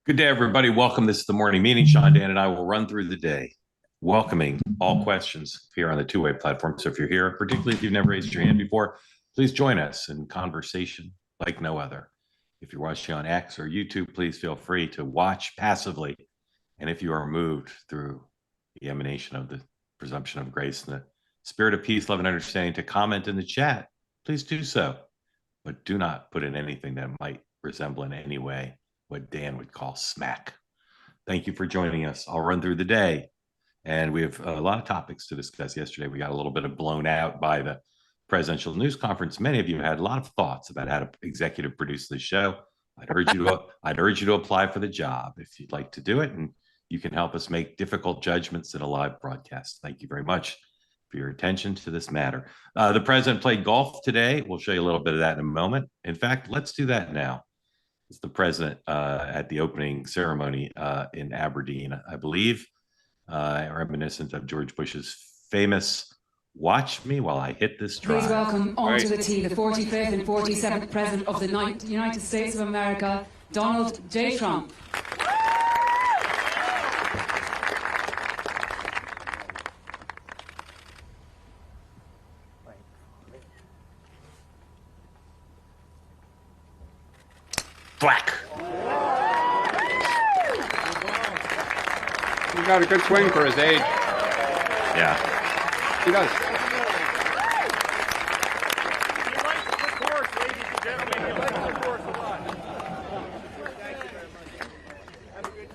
Good day, everybody. Welcome. This is the morning meeting. Sean, Dan, and I will run through the day, welcoming all questions here on the two-way platform. So if you're here, particularly if you've never raised your hand before, please join us in conversation like no other. If you're watching on X or YouTube, please feel free to watch passively. And if you are moved through the emanation of the presumption of grace and the spirit of peace, love, and understanding to comment in the chat, please do so. But do not put in anything that might resemble in any way what Dan would call smack. Thank you for joining us. I'll run through the day. And we have a lot of topics to discuss. Yesterday, we got a little bit of blown out by the presidential news conference. Many of you had a lot of thoughts about how to executive produce this show. I'd urge you to apply for the job if you'd like to do it. And you can help us make difficult judgments in a live broadcast. Thank you very much for your attention to this matter. The president played golf today. We'll show you a little bit of that in a moment. In fact, let's do that now. It's the president at the opening ceremony in Aberdeen, I believe, reminiscent of George Bush's famous "Watch me while I hit this drive." Please welcome onto the tee the 45th and 47th President of the United States of America, Donald J. Trump. Thwack. He's got a good swing for his age. Yeah. He does. He likes the course, ladies and gentlemen. He likes the course a lot. Have a good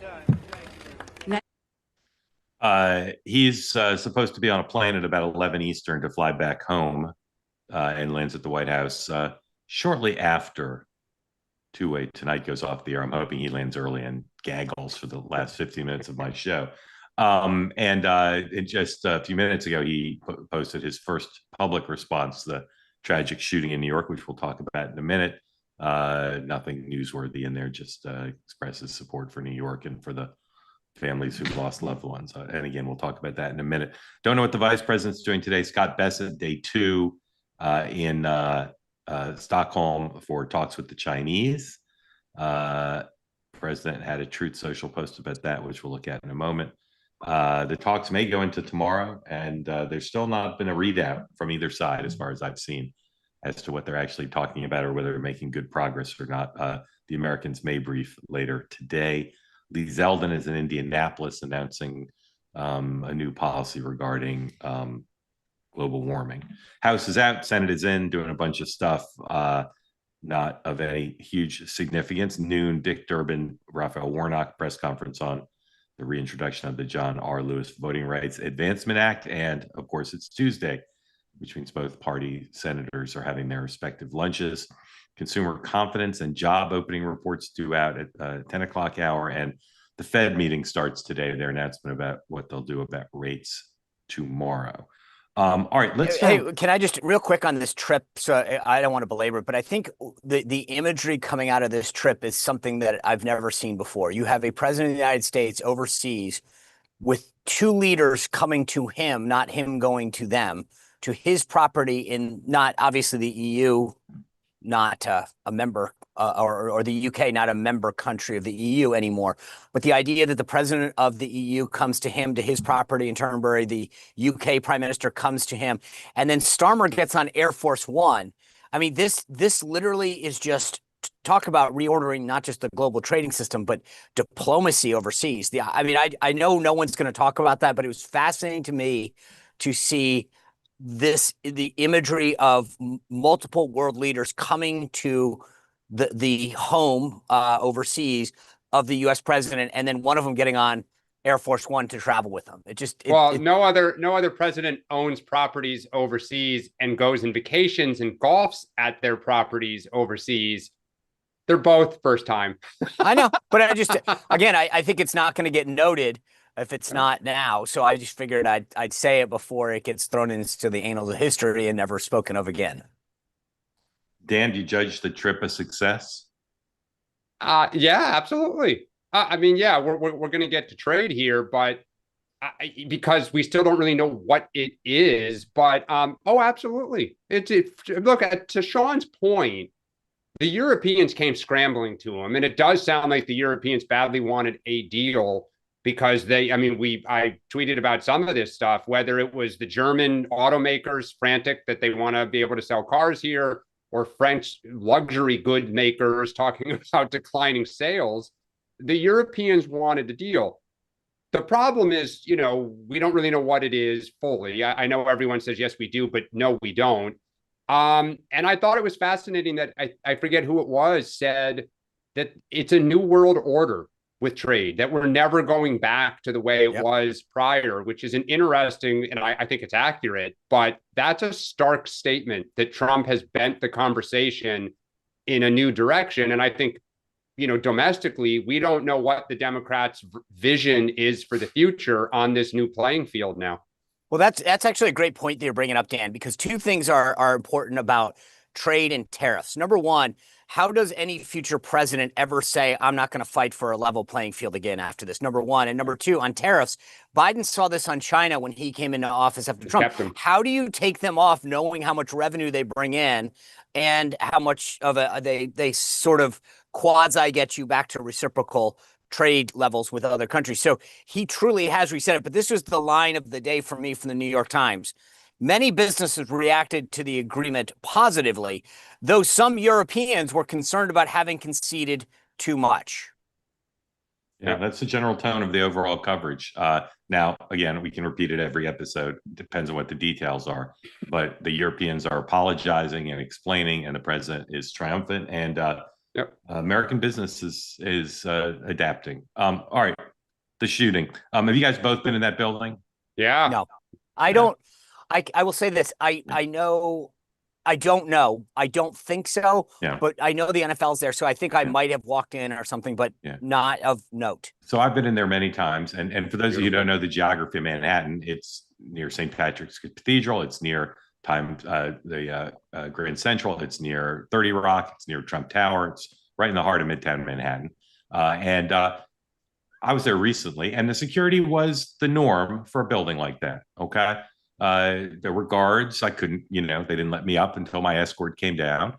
time. He's supposed to be on a plane at about 11 Eastern to fly back home and lands at the White House shortly after two-way tonight goes off the air. I'm hoping he lands early and gaggles for the last 15 minutes of my show. And just a few minutes ago, he posted his first public response to the tragic shooting in New York, which we'll talk about in a minute. Nothing newsworthy in there, just expresses support for New York and for the families who've lost loved ones. And again, we'll talk about that in a minute. Don't know what the vice president's doing today. Scott Bessent, day two in Stockholm for talks with the Chinese. President had a Truth Social post about that, which we'll look at in a moment. The talks may go into tomorrow, and there's still not been a readout from either side, as far as I've seen, as to what they're actually talking about or whether they're making good progress or not. The Americans may brief later today. Lee Zeldin is in Indianapolis announcing a new policy regarding global warming. House is out, Senate is in, doing a bunch of stuff, not of any huge significance. Noon, Dick Durbin, Raphael Warnock press conference on the reintroduction of the John R. Lewis Voting Rights Advancement Act. And of course, it's Tuesday, which means both party senators are having their respective lunches. Consumer confidence and job opening reports due out at 10 o'clock hour. And the Fed meeting starts today, their announcement about what they'll do about rates tomorrow. All right, let's Hey, can I just real quick on this trip? So I don't want to belabor it, but I think the imagery coming out of this trip is something that I've never seen before. You have a president of the United States overseas with two leaders coming to him, not him going to them, to his property in not obviously the EU, not a member or the UK, not a member country of the EU anymore. But the idea that the president of the EU comes to him, to his property in Turnberry, the UK prime minister comes to him, and then Starmer gets on Air Force One. I mean, this literally is just talk about reordering not just the global trading system, but diplomacy overseas. I know no one's going to talk about that, but it was fascinating to me to see the imagery of multiple world leaders coming to the home overseas of the U.S. president, and then one of them getting on Air Force One to travel with them. No other president owns properties overseas and goes on vacations and golfs at their properties overseas. They're both first time. I know, but I think it's not going to get noted if it's not now. So I just figured I'd say it before it gets thrown into the annals of history and never spoken of again. Dan, do you judge the trip a success? Yeah, absolutely. We're going to get to trade here, but because we still don't really know what it is. But absolutely. Look, to Sean's point, the Europeans came scrambling to him, and it does sound like the Europeans badly wanted a deal because I tweeted about some of this stuff, whether it was the German automakers frantic that they want to be able to sell cars here, or French luxury good makers talking about declining sales. The Europeans wanted the deal. The problem is, we don't really know what it is fully. I know everyone says, yes, we do, but no, we don't. And I thought it was fascinating that I forget who it was said that it's a new world order with trade, that we're never going back to the way it was prior, which is an interesting, and I think it's accurate, but that's a stark statement that Trump has bent the conversation in a new direction. And I think, domestically, we don't know what the Democrats' vision is for the future on this new playing field now. Well, that's actually a great point that you're bringing up, Dan, because two things are important about trade and tariffs. Number one, how does any future president ever say, I'm not going to fight for a level playing field again after this? Number one. And number two, on tariffs, Biden saw this on China when he came into office after Trump. How do you take them off knowing how much revenue they bring in and how much of they sort of quasi get you back to reciprocal trade levels with other countries? So he truly has reset it. But this was the line of the day for me from the New York Times. Many businesses reacted to the agreement positively, though some Europeans were concerned about having conceded too much. Yeah, that's the general tone of the overall coverage. Now, again, we can repeat it every episode. Depends on what the details are. But the Europeans are apologizing and explaining, and the president is triumphant. And American business is adapting. All right, the shooting. Have you guys both been in that building? Yeah. No, I don't. I will say this. I know. I don't know. I don't think so. Yeah. But I know the NFL's there, so I think I might have walked in or something, but not of note. So I've been in there many times, and for those of you who don't know the geography of Manhattan, it's near St. Patrick's Cathedral. It's near the Grand Central. It's near 30 Rock. It's near Trump Tower. It's right in the heart of Midtown Manhattan. And I was there recently, and the security was the norm for a building like that. Okay. There were guards. I couldn't, they didn't let me up until my escort came down.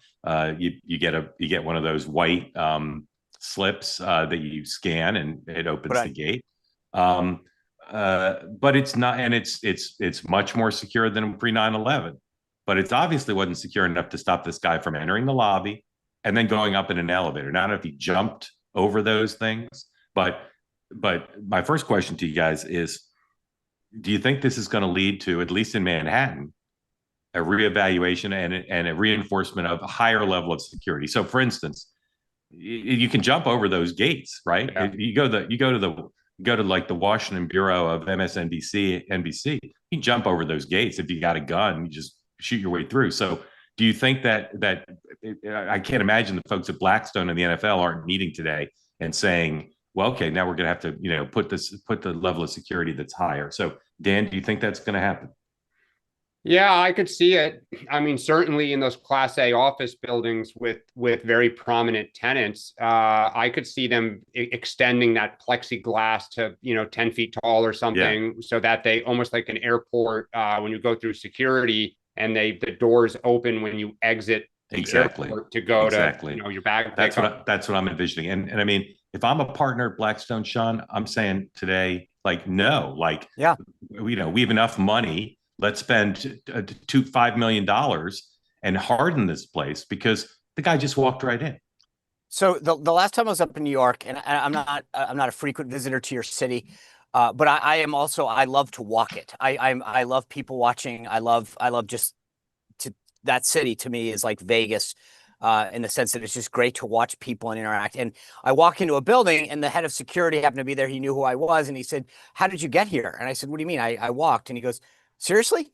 You get one of those white slips that you scan, and it opens the gate. But it's not, and it's much more secure than pre 9/11. But it's obviously wasn't secure enough to stop this guy from entering the lobby and then going up in an elevator. Now, I don't know if he jumped over those things, but my first question to you guys is, do you think this is going to lead to, at least in Manhattan, a reevaluation and a reinforcement of a higher level of security? So, for instance, you can jump over those gates, right? Yeah. You go to like the Washington Bureau of MSNBC, NBC. You can jump over those gates if you got a gun. You just shoot your way through. So, do you think that I can't imagine the folks at Blackstone and the NFL aren't meeting today and saying, well, okay, now we're going to have to, put the level of security that's higher. So, Dan, do you think that's going to happen? Yeah, I could see it. I mean, certainly in those Class A office buildings with very prominent tenants, I could see them extending that plexiglass to 10 feet tall or something, so that they almost like an airport when you go through security, and the doors open when you exit exactly to go to your bag. That's what I'm envisioning. And I mean, if I'm a partner at Blackstone, Sean, I'm saying today, no, we have enough money. Let's spend $5 million and harden this place, because the guy just walked right in. So the last time I was up in New York, and I'm not a frequent visitor to your city, but I am also, I love to walk it. I love people watching. I love just that city to me is like Vegas. In the sense that it's just great to watch people and interact. And I walk into a building, and the head of security happened to be there. He knew who I was, and he said, "How did you get here?" And I said, "What do you mean?" I walked. And he goes, "Seriously?"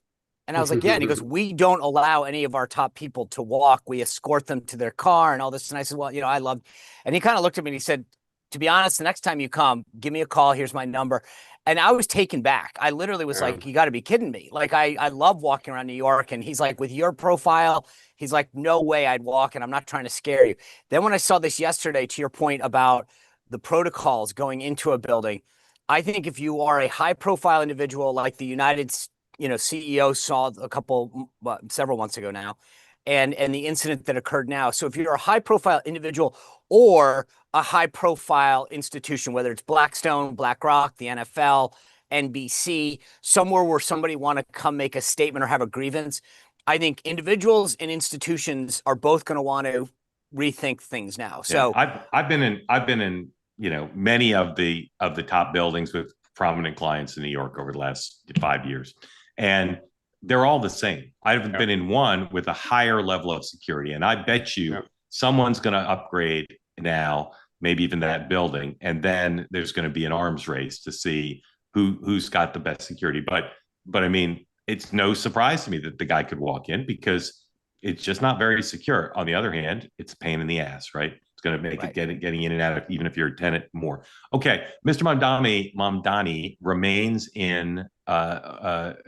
And I was like, "Yeah." And he goes, "We don't allow any of our top people to walk. We escort them to their car and all this." And I said, "Well, I love," and he kind of looked at me and he said, "To be honest, the next time you come, give me a call. Here's my number." And I was taken back. I literally was like, you got to be kidding me. Like, I love walking around New York. And he's like, with your profile, he's like, no way I'd walk. And I'm not trying to scare you. Then when I saw this yesterday, to your point about the protocols going into a building, I think if you are a high profile individual like the United CEO saw several months ago now, and the incident that occurred now. So if you're a high-profile individual or a high-profile institution, whether it's Blackstone, BlackRock, the NFL, NBC, somewhere where somebody want to come make a statement or have a grievance, I think individuals and institutions are both going to want to rethink things now. So I've been in many of the top buildings with prominent clients in New York over the last 5 years, and they're all the same. I haven't been in one with a higher level of security, and I bet you someone's going to upgrade now, maybe even that building, and then there's going to be an arms race to see who's got the best security. But I mean, it's no surprise to me that the guy could walk in because it's just not very secure. On the other hand, it's a pain in the ass, right? It's going to make it getting in and out of, even if you're a tenant, more. Okay, Mr. Mamdani remains in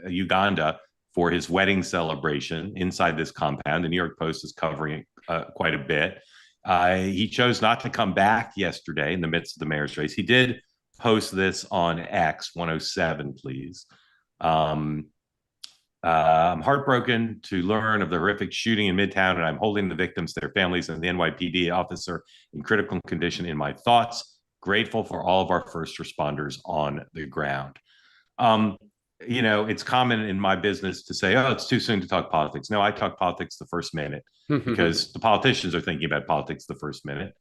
Uganda for his wedding celebration inside this compound. The New York Post is covering it quite a bit. He chose not to come back yesterday in the midst of the mayor's race. He did post this on X 107, please. I'm heartbroken to learn of the horrific shooting in Midtown, and I'm holding the victims, their families, and the NYPD officer in critical condition in my thoughts. Grateful for all of our first responders on the ground. It's common in my business to say, oh, it's too soon to talk politics. No, I talk politics the first minute because the politicians are thinking about politics the first minute.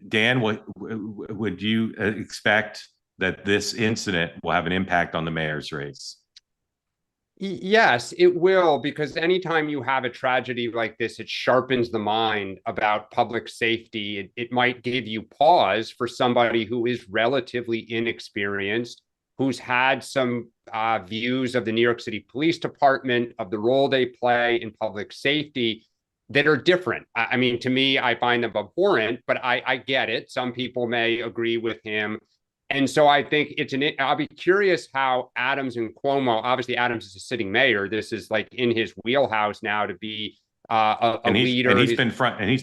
Dan, would you expect that this incident will have an impact on the mayor's race? Yes, it will, because anytime you have a tragedy like this, it sharpens the mind about public safety. It might give you pause for somebody who is relatively inexperienced, who's had some views of the New York City Police Department, of the role they play in public safety that are different. I mean, to me, I find them abhorrent, but I get it. Some people may agree with him. And so I think I'll be curious how Adams and Cuomo, obviously Adams is a sitting mayor. This is like in his wheelhouse now to be a leader. And he's been front and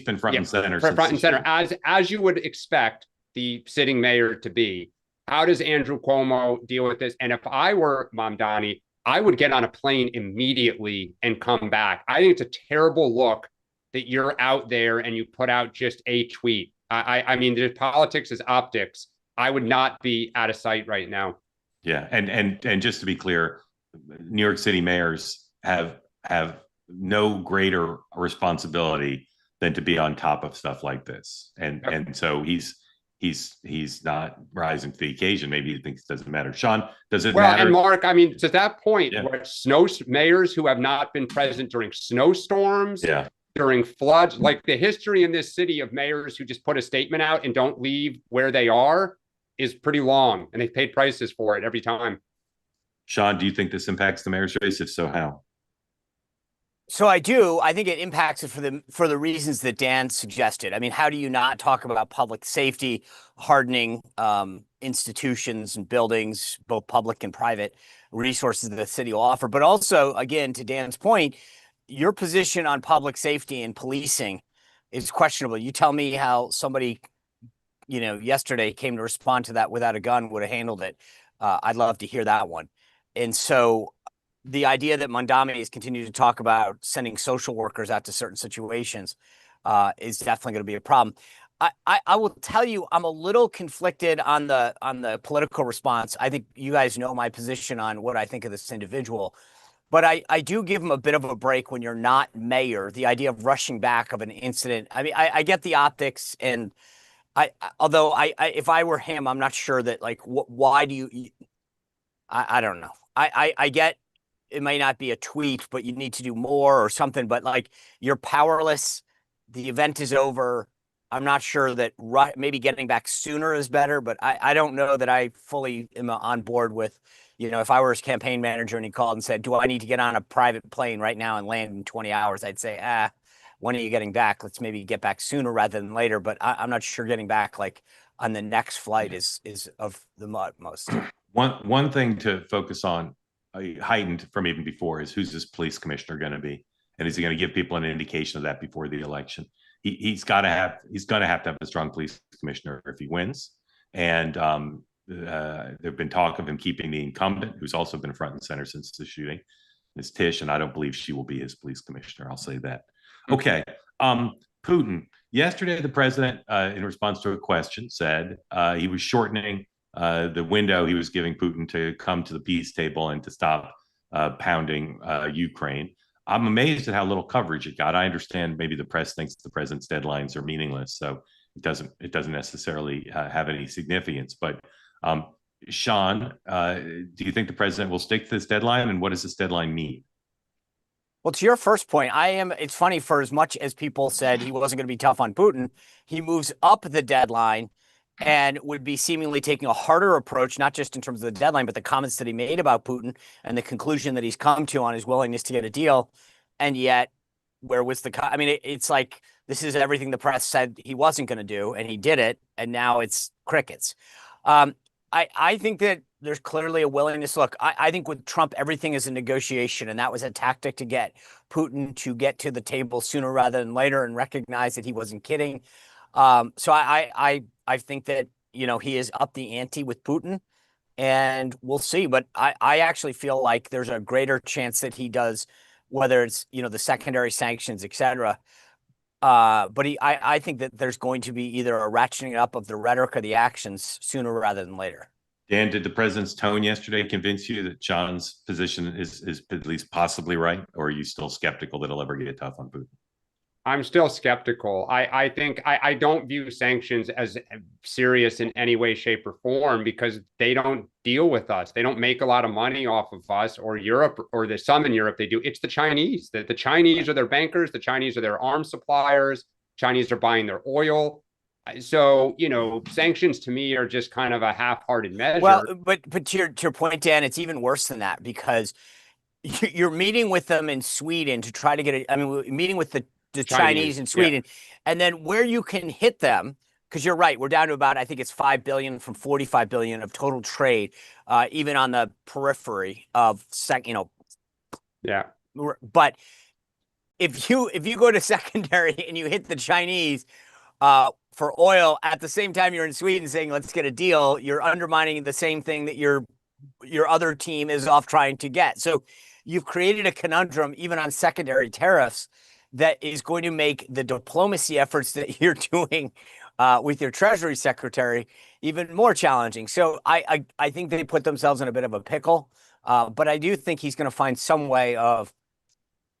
center. Front and center, as you would expect the sitting mayor to be. How does Andrew Cuomo deal with this? And if I were Mamdani, I would get on a plane immediately and come back. I think it's a terrible look that you're out there and you put out just a tweet. I mean, the politics is optics. I would not be out of sight right now. Yeah, and just to be clear, New York City mayors have no greater responsibility than to be on top of stuff like this. And so he's not rising to the occasion. Maybe he thinks it doesn't matter. Sean, does it matter? And Mark, I mean, to that point, mayors who have not been present during snowstorms, during floods, like the history in this city of mayors who just put a statement out and don't leave where they are is pretty long, and they've paid prices for it every time. Sean, do you think this impacts the mayor's race? If so, how? So I do. I think it impacts it for the reasons that Dan suggested. I mean, how do you not talk about public safety, hardening institutions and buildings, both public and private resources that the city will offer? But also, again, to Dan's point, your position on public safety and policing is questionable. You tell me how somebody, yesterday came to respond to that without a gun would have handled it. I'd love to hear that one. And so the idea that Mamdani has continued to talk about sending social workers out to certain situations is definitely going to be a problem. I will tell you, I'm a little conflicted on the political response. I think you guys know my position on what I think of this individual. But I do give him a bit of a break when you're not mayor. The idea of rushing back of an incident. I mean, I get the optics, and although if I were him, I'm not sure that why do you? I don't know. I get it may not be a tweet, but you need to do more or something. But you're powerless. The event is over. I'm not sure that maybe getting back sooner is better, but I don't know that I fully am on board with. If I were his campaign manager and he called and said, do I need to get on a private plane right now and land in 20 hours? I'd say, when are you getting back? Let's maybe get back sooner rather than later. But I'm not sure getting back on the next flight is of the utmost. One thing to focus on, heightened from even before, is who's this police commissioner going to be? And is he going to give people an indication of that before the election? He's going to have to have a strong police commissioner if he wins. And there've been talk of him keeping the incumbent, who's also been front and center since the shooting. Ms. Tish, and I don't believe she will be his police commissioner. I'll say that. Okay. Putin. Yesterday, the president, in response to a question, said he was shortening the window he was giving Putin to come to the peace table and to stop pounding Ukraine. I'm amazed at how little coverage it got. I understand maybe the press thinks the president's deadlines are meaningless, so it doesn't necessarily have any significance. But Sean, do you think the president will stick to this deadline, and what does this deadline mean? Well, to your first point, it's funny, for as much as people said he wasn't going to be tough on Putin, he moves up the deadline and would be seemingly taking a harder approach, not just in terms of the deadline, but the comments that he made about Putin and the conclusion that he's come to on his willingness to get a deal. And yet, where was it's like, this is everything the press said he wasn't going to do, and he did it, and now it's crickets. I think that there's clearly a willingness. Look, I think with Trump, everything is a negotiation, and that was a tactic to get Putin to get to the table sooner rather than later and recognize that he wasn't kidding. So I think that, he is up the ante with Putin, and we'll see. But I actually feel like there's a greater chance that he does, whether it's, the secondary sanctions, et cetera. But I think that there's going to be either a ratcheting up of the rhetoric or the actions sooner rather than later. Dan, did the president's tone yesterday convince you that John's position is at least possibly right, or are you still skeptical that he'll ever get tough on Putin? I'm still skeptical. I think I don't view sanctions as serious in any way, shape, or form, because they don't deal with us. They don't make a lot of money off of us or Europe, or there's some in Europe they do. It's the Chinese. The Chinese are their bankers. The Chinese are their arms suppliers. Chinese are buying their oil. So, sanctions to me are just kind of a half-hearted measure. Well, but to your point, Dan, it's even worse than that, because you're meeting with them in Sweden to try to get meeting with the Chinese in Sweden, yeah. And then where you can hit them, because you're right, we're down to about, I think it's 5 billion from 45 billion of total trade, even on the periphery of Yeah. But if you go to secondary and you hit the Chinese for oil at the same time you're in Sweden saying let's get a deal, you're undermining the same thing that your other team is off trying to get. So you've created a conundrum even on secondary tariffs that is going to make the diplomacy efforts that you're doing with your Treasury Secretary even more challenging. So I think they put themselves in a bit of a pickle, but I do think he's going to find some way of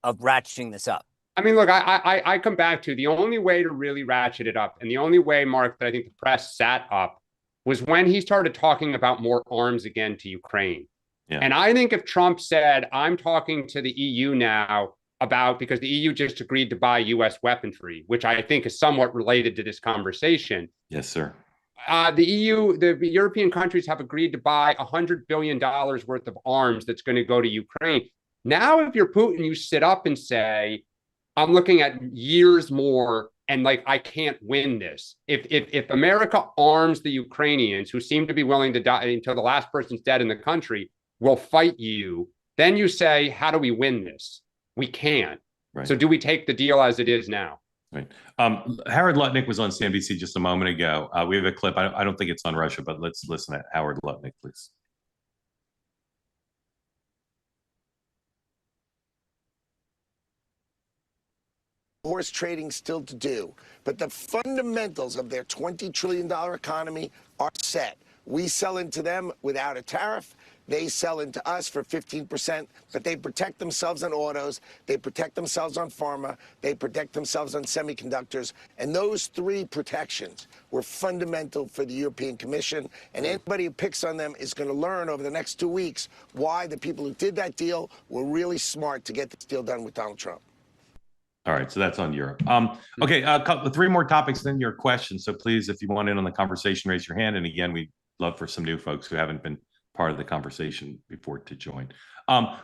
ratcheting this up. I mean, look, I come back to the only way to really ratchet it up, and the only way, Mark, that I think the press sat up was when he started talking about more arms again to Ukraine. Yeah. And I think if Trump said, I'm talking to the EU now about, because the EU just agreed to buy U.S. weaponry, which I think is somewhat related to this conversation. Yes, sir. The EU, the European countries have agreed to buy $100 billion worth of arms that's going to go to Ukraine. Now, if you're Putin, you sit up and say, I'm looking at years more, and I can't win this. If America arms the Ukrainians, who seem to be willing to die until the last person's dead in the country, will fight you, then you say, how do we win this? We can't. Right. So do we take the deal as it is now? Right. Howard Lutnick was on CNBC just a moment ago. We have a clip. I don't think it's on Russia, but let's listen to Howard Lutnick, please. Horse trading still to do, but the fundamentals of their $20 trillion economy are set. We sell into them without a tariff. They sell into us for 15%, but they protect themselves on autos, they protect themselves on pharma, they protect themselves on semiconductors, and those three protections were fundamental for the European Commission, and anybody who picks on them is going to learn over the next 2 weeks why the people who did that deal were really smart to get this deal done with Donald Trump. All right, so that's on Europe. Okay, three more topics, then your questions. So please, if you want in on the conversation, raise your hand. And again, we'd love for some new folks who haven't been part of the conversation before to join.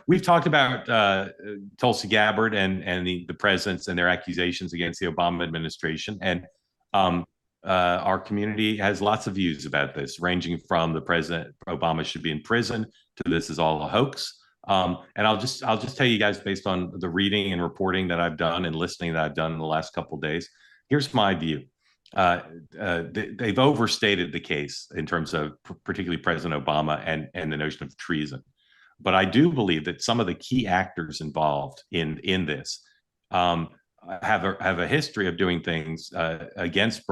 We've talked about Tulsi Gabbard and the presidents and their accusations against the Obama administration. And our community has lots of views about this, ranging from the president Obama should be in prison to this is all a hoax. And I'll just tell you guys, based on the reading and reporting that I've done and listening that I've done in the last couple of days, here's my view. They've overstated the case in terms of particularly President Obama and the notion of treason. But I do believe that some of the key actors involved in this have a history of doing things against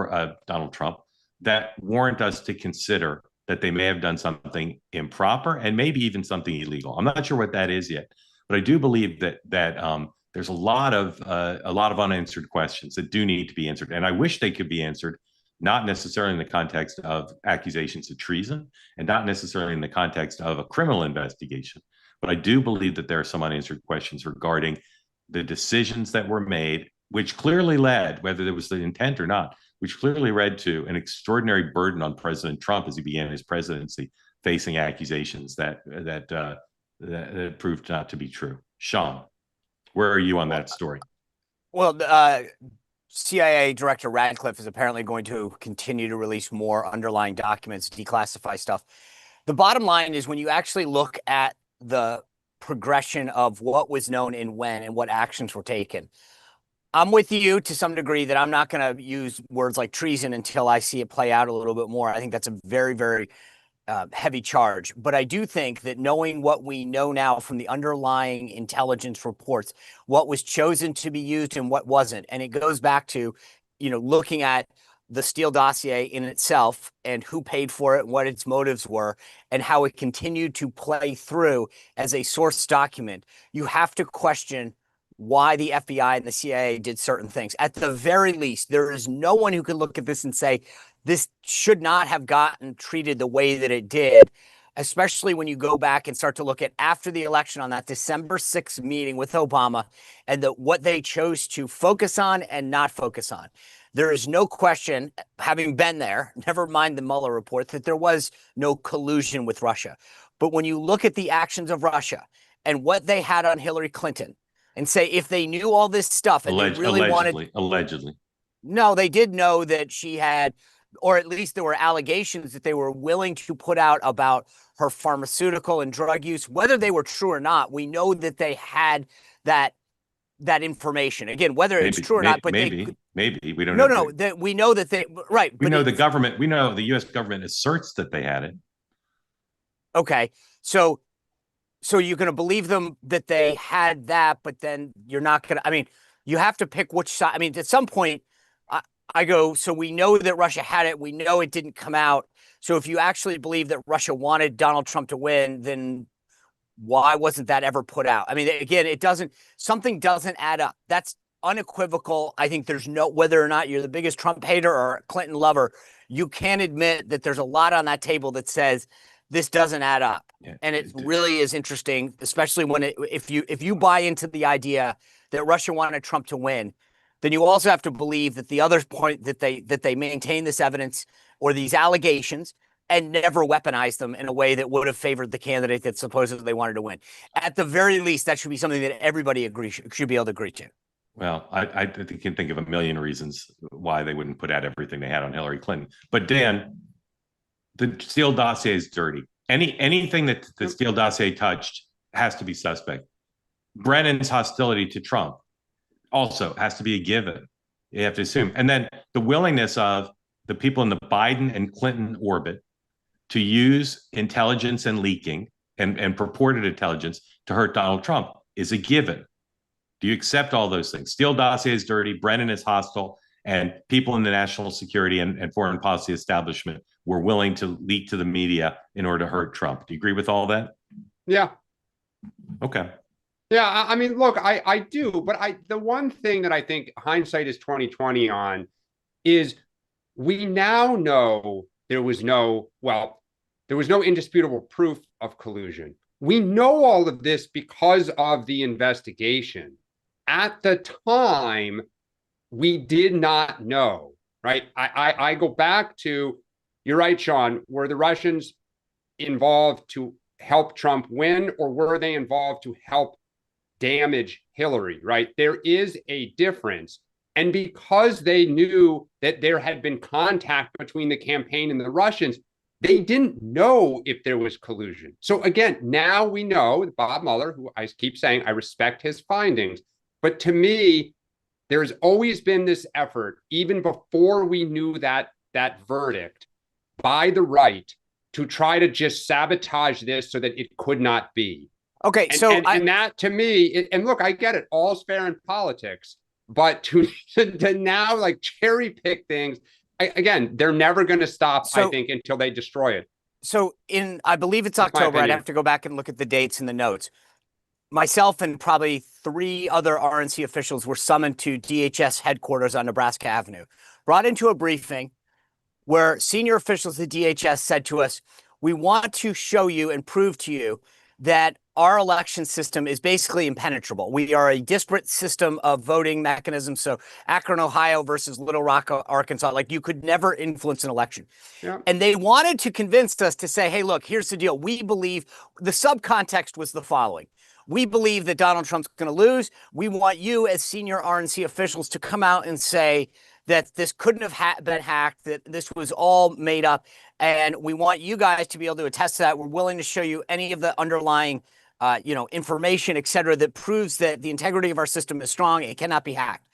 Donald Trump that warrant us to consider that they may have done something improper and maybe even something illegal. I'm not sure what that is yet, but I do believe that there's a lot of unanswered questions that do need to be answered, and I wish they could be answered, not necessarily in the context of accusations of treason and not necessarily in the context of a criminal investigation. But I do believe that there are some unanswered questions regarding the decisions that were made, which clearly led, whether there was the intent or not, which clearly led to an extraordinary burden on President Trump as he began his presidency, facing accusations that proved not to be true. Sean, where are you on that story? Well, CIA Director Radcliffe is apparently going to continue to release more underlying documents, declassify stuff. The bottom line is when you actually look at the progression of what was known and when and what actions were taken, I'm with you to some degree that I'm not going to use words like treason until I see it play out a little bit more. I think that's a very, very heavy charge. But I do think that knowing what we know now from the underlying intelligence reports, what was chosen to be used and what wasn't, and it goes back to, looking at the Steele dossier in itself and who paid for it and what its motives were and how it continued to play through as a source document, you have to question why the FBI and the CIA did certain things. At the very least, there is no one who can look at this and say, this should not have gotten treated the way that it did, especially when you go back and start to look at after the election on that December 6th meeting with Obama and what they chose to focus on and not focus on. There is no question, having been there, never mind the Mueller report, that there was no collusion with Russia. But when you look at the actions of Russia and what they had on Hillary Clinton and say, if they knew all this stuff and they really allegedly. No, they did know that she had, or at least there were allegations that they were willing to put out about her pharmaceutical and drug use. Whether they were true or not, we know that they had that information. Again, whether it's true or not, but maybe we don't know. No, we know that they, right. We know the government, we know the U.S. government asserts that they had it. Okay. So you're going to believe them that they had that, but then you're not going to, you have to pick which side. At some point, I go, so we know that Russia had it. We know it didn't come out. So if you actually believe that Russia wanted Donald Trump to win, then why wasn't that ever put out? Again, something doesn't add up. That's unequivocal. I think there's whether or not you're the biggest Trump hater or Clinton lover, you can't admit that there's a lot on that table that says this doesn't add up. Yeah, and it really is interesting, especially when if you buy into the idea that Russia wanted Trump to win, then you also have to believe that the other point that they maintain this evidence or these allegations and never weaponize them in a way that would have favored the candidate that supposedly they wanted to win. At the very least, that should be something that everybody should be able to agree to. Well, I think you can think of a million reasons why they wouldn't put out everything they had on Hillary Clinton. But Dan, the Steele dossier is dirty. Anything that the Steele dossier touched has to be suspect. Brennan's hostility to Trump also has to be a given. You have to assume. And then the willingness of the people in the Biden and Clinton orbit to use intelligence and leaking and purported intelligence to hurt Donald Trump is a given. Do you accept all those things? Steele dossier is dirty, Brennan is hostile, and people in the national security and foreign policy establishment were willing to leak to the media in order to hurt Trump. Do you agree with all that? Yeah. Okay. Yeah, look, I do, but the one thing that I think hindsight is 20/20 on is we now know there was no indisputable proof of collusion. We know all of this because of the investigation. At the time, we did not know, right? I go back to, you're right, Sean, were the Russians involved to help Trump win, or were they involved to help damage Hillary, right? There is a difference. And because they knew that there had been contact between the campaign and the Russians, they didn't know if there was collusion. So again, now we know Bob Mueller, who I keep saying I respect his findings, but to me, there's always been this effort, even before we knew that verdict, by the right to try to just sabotage this so that it could not be. Okay, And, so and that to me, and look, I get it, all's fair in politics, but to now like cherry pick things, again, they're never going to stop, I think, until they destroy it. So I believe it's October. I'd have to go back and look at the dates in the notes. Myself and probably 3 other RNC officials were summoned to DHS headquarters on Nebraska Avenue, brought into a briefing where senior officials at DHS said to us, we want to show you and prove to you that our election system is basically impenetrable. We are a disparate system of voting mechanisms. So Akron, Ohio versus Little Rock, Arkansas, like you could never influence an election. Yeah. And they wanted to convince us to say, hey, look, here's the deal. We believe the subcontext was the following. We believe that Donald Trump's going to lose. We want you as senior RNC officials to come out and say that this couldn't have been hacked, that this was all made up. And we want you guys to be able to attest to that. We're willing to show you any of the underlying information, et cetera, that proves that the integrity of our system is strong. It cannot be hacked.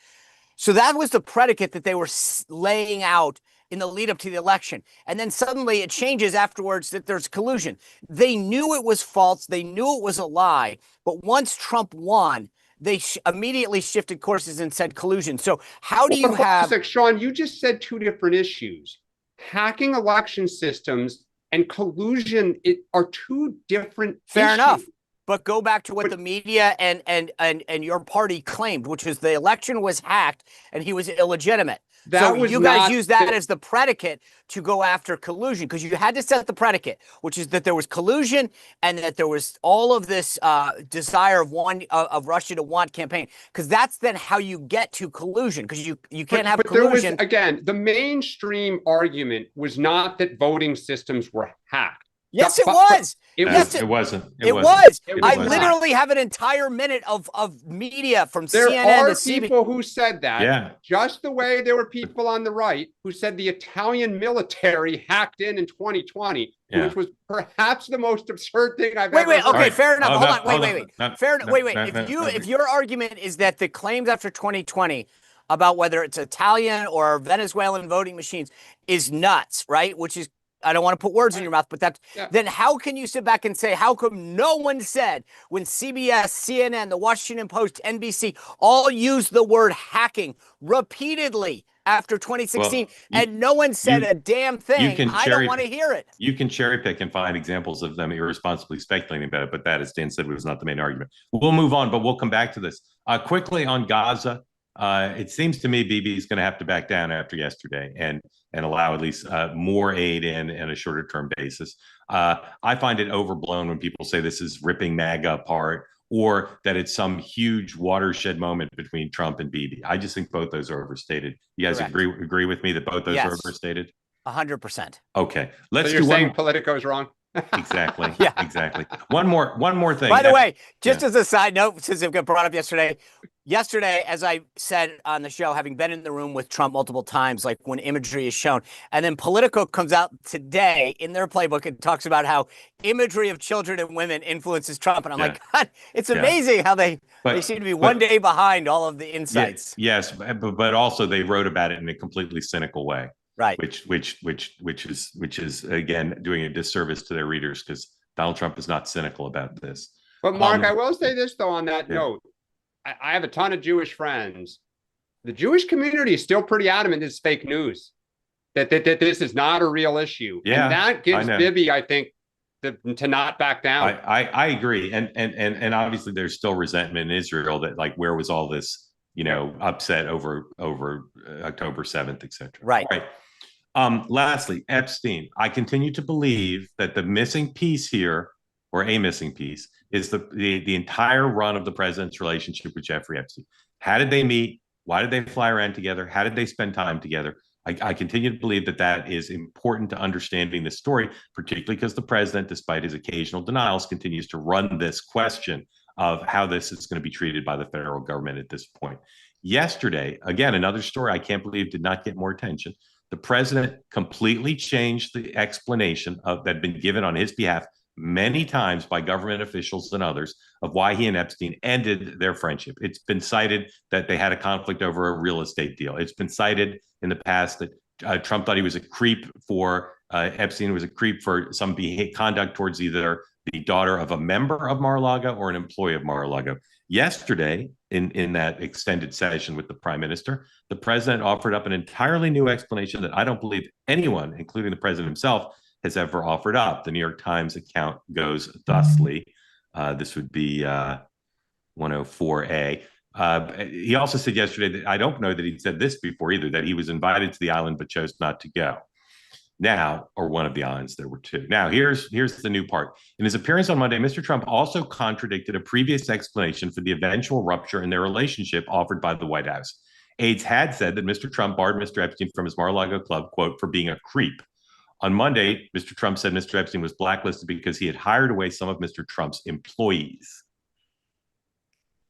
So that was the predicate that they were laying out in the lead up to the election. And then suddenly it changes afterwards that there's collusion. They knew it was false. They knew it was a lie. But once Trump won, they immediately shifted courses and said collusion. So how do you have... Sean, you just said 2 different issues. Hacking election systems and collusion are 2 different Fair issues. enough. But go back to what the media and your party claimed, which is the election was hacked and he was illegitimate. So you guys use that as the predicate to go after collusion, because you had to set the predicate, which is that there was collusion and that there was all of this desire of Russia to want campaign, because that's then how you get to collusion, because you can't have collusion. There was, again, the mainstream argument was not that voting systems were hacked. Yes, it was. It wasn't. It was. I literally have an entire minute of media from CNN to CBS. There are people who said that. Yeah. Just the way there were people on the right who said the Italian military hacked in 2020, which was perhaps the most absurd thing I've ever heard. Okay, fair enough. Hold on. Wait. Fair enough. Wait. If your argument is that the claims after 2020 about whether it's Italian or Venezuelan voting machines is nuts, right? Which is, I don't want to put words in your mouth, but then how can you sit back and say, how come no one said when CBS, CNN, the Washington Post, NBC all used the word hacking repeatedly after 2016 and no one said a damn thing? I don't want to hear it. You can cherry pick and find examples of them irresponsibly speculating about it, but that, as Dan said, was not the main argument. We'll move on, but we'll come back to this. Quickly on Gaza. It seems to me Bibi is going to have to back down after yesterday and allow at least more aid in a shorter term basis. I find it overblown when people say this is ripping MAGA apart or that it's some huge watershed moment between Trump and Bibi. I just think both those are overstated. You guys agree with me that both those are overstated? 100%. Okay, let's so you're saying Politico is wrong. Exactly. Yeah, exactly. One more thing. By the way, just as a side note, since it got brought up yesterday, as I said on the show, having been in the room with Trump multiple times, like when imagery is shown, and then Politico comes out today in their playbook and talks about how imagery of children and women influences Trump, and I'm like, God, it's amazing how they seem to be one day behind all of the insights. Yes, but also they wrote about it in a completely cynical way. Right. Which is again doing a disservice to their readers, because Donald Trump is not cynical about this. But Mark, I will say this though on that note. I have a ton of Jewish friends. The Jewish community is still pretty adamant this is fake news, that this is not a real issue. Yeah, and that gives Bibi, I think, to not back down. I agree. And obviously there's still resentment in Israel that, like, where was all this, upset over October 7th, et cetera. Right. Lastly, Epstein. I continue to believe that the missing piece here, or a missing piece, is the entire run of the president's relationship with Jeffrey Epstein. How did they meet? Why did they fly around together? How did they spend time together? I continue to believe that is important to understanding this story, particularly because the president, despite his occasional denials, continues to run this question of how this is going to be treated by the federal government at this point. Yesterday, again, another story I can't believe did not get more attention. The president completely changed the explanation that had been given on his behalf many times by government officials and others of why he and Epstein ended their friendship. It's been cited that they had a conflict over a real estate deal. It's been cited in the past that Trump thought he was a creep for Epstein was a creep for some conduct towards either the daughter of a member of Mar-a-Lago or an employee of Mar-a-Lago. Yesterday, in that extended session with the prime minister, the president offered up an entirely new explanation that I don't believe anyone, including the president himself, has ever offered up. The New York Times account goes thusly. This would be 104A. He also said yesterday that I don't know that he'd said this before either, that he was invited to the island but chose not to go. Now, or one of the islands, there were two. Now, here's the new part. In his appearance on Monday, Mr. Trump also contradicted a previous explanation for the eventual rupture in their relationship offered by the White House. Aides had said that Mr. Trump barred Mr. Epstein from his Mar-a-Lago club, quote, for being a creep. On Monday, Mr. Trump said Mr. Epstein was blacklisted because he had hired away some of Mr. Trump's employees.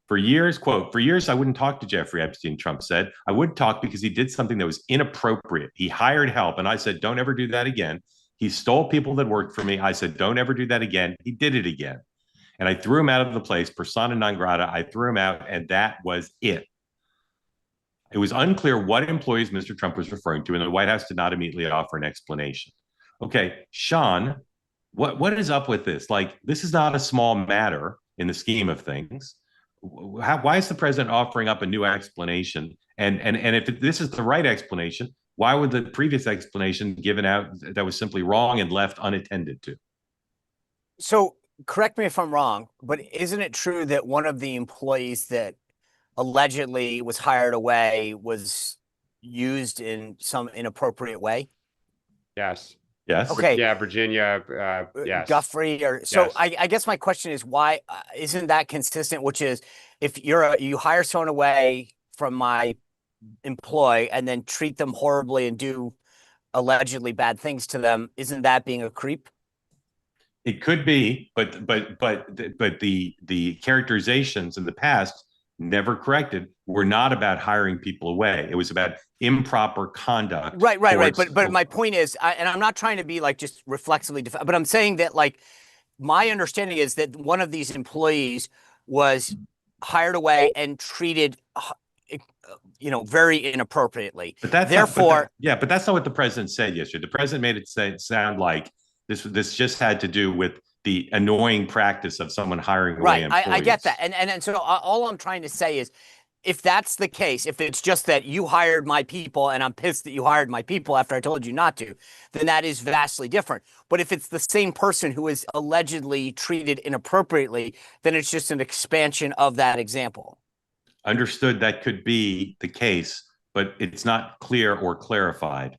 For years, quote, for years, I wouldn't talk to Jeffrey Epstein, Trump said. I would talk because he did something that was inappropriate. He hired help, and I said, don't ever do that again. He stole people that worked for me. I said, don't ever do that again. He did it again. And I threw him out of the place, persona non grata. I threw him out, and that was it. It was unclear what employees Mr. Trump was referring to, and the White House did not immediately offer an explanation. Okay, Sean, what is up with this? Like, this is not a small matter in the scheme of things. Why is the president offering up a new explanation? And if this is the right explanation, why would the previous explanation given out that was simply wrong and left unattended to? So correct me if I'm wrong, but isn't it true that one of the employees that allegedly was hired away was used in some inappropriate way? Yes. Yes. Okay. Yeah, Virginia. Yes. Guthrie, or so. Yes. I guess my question is, why isn't that consistent? Which is, if you hire someone away from my employ and then treat them horribly and do allegedly bad things to them, isn't that being a creep? It could be, but the characterizations in the past, never corrected, were not about hiring people away. It was about improper conduct. Right. But my point is, and I'm not trying to be like just reflexively, but I'm saying that, like, my understanding is that one of these employees was hired away and treated, very inappropriately. But that's therefore, but that's not what the president said yesterday. The president made it sound like this just had to do with the annoying practice of someone hiring away employees. I get that. And so all I'm trying to say is, if that's the case, if it's just that you hired my people and I'm pissed that you hired my people after I told you not to, then that is vastly different. But if it's the same person who is allegedly treated inappropriately, then it's just an expansion of that example. Understood, that could be the case, but it's not clear or clarified.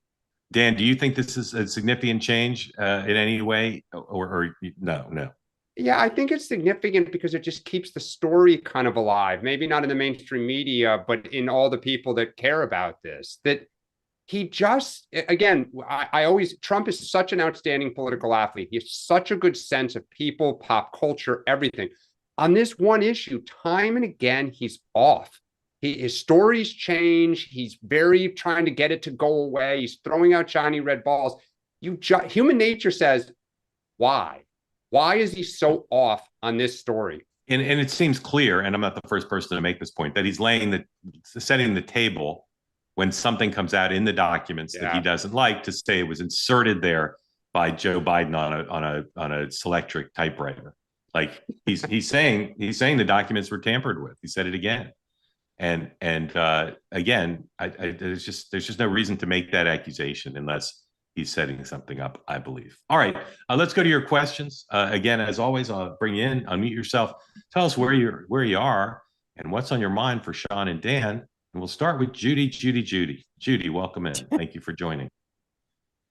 Dan, do you think this is a significant change in any way, or no? Yeah, I think it's significant because it just keeps the story kind of alive. Maybe not in the mainstream media, but in all the people that care about this. That he just, again, Trump is such an outstanding political athlete. He has such a good sense of people, pop culture, everything. On this one issue, time and again, he's off. His stories change. He's very trying to get it to go away. He's throwing out shiny red balls. Human nature says, why? Why is he so off on this story? And it seems clear, and I'm not the first person to make this point, that he's setting the table when something comes out in the documents that he doesn't like, to say it was inserted there by Joe Biden on a Selectric typewriter. Like he's saying the documents were tampered with. He said it again. And again, there's just no reason to make that accusation unless he's setting something up, I believe. All right, let's go to your questions. Again, as always, I'll bring you in, unmute yourself. Tell us where you are and what's on your mind for Sean and Dan. And we'll start with Judy. Judy, welcome in. Thank you for joining.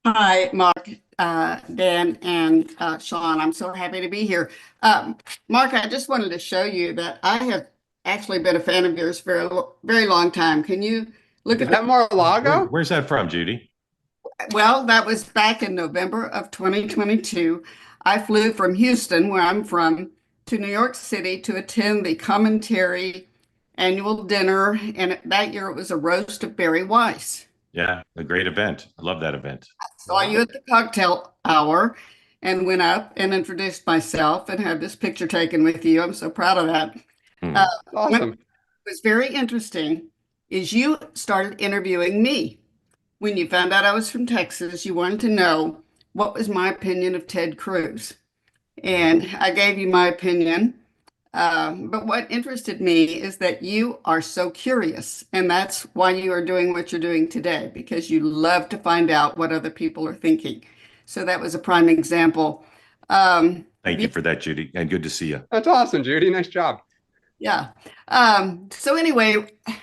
Hi, Mark, Dan, and Sean. I'm so happy to be here. Mark, I just wanted to show you that I have actually been a fan of yours for a very long time. Can you look at that? Mar-a-Lago? Where's that from, Judy? Well, that was back in November of 2022. I flew from Houston, where I'm from, to New York City to attend the Commentary annual dinner. And that year it was a roast of Barry Weiss. Yeah, a great event. I love that event. I saw you at the cocktail hour and went up and introduced myself and had this picture taken with you. I'm so proud of that. Awesome. What was very interesting is you started interviewing me. When you found out I was from Texas, you wanted to know what was my opinion of Ted Cruz? And I gave you my opinion. But what interested me is that you are so curious, and that's why you are doing what you're doing today, because you love to find out what other people are thinking. So that was a prime example. Thank you for that, Judy, and good to see you. That's awesome, Judy. Nice job. Yeah. So anyway,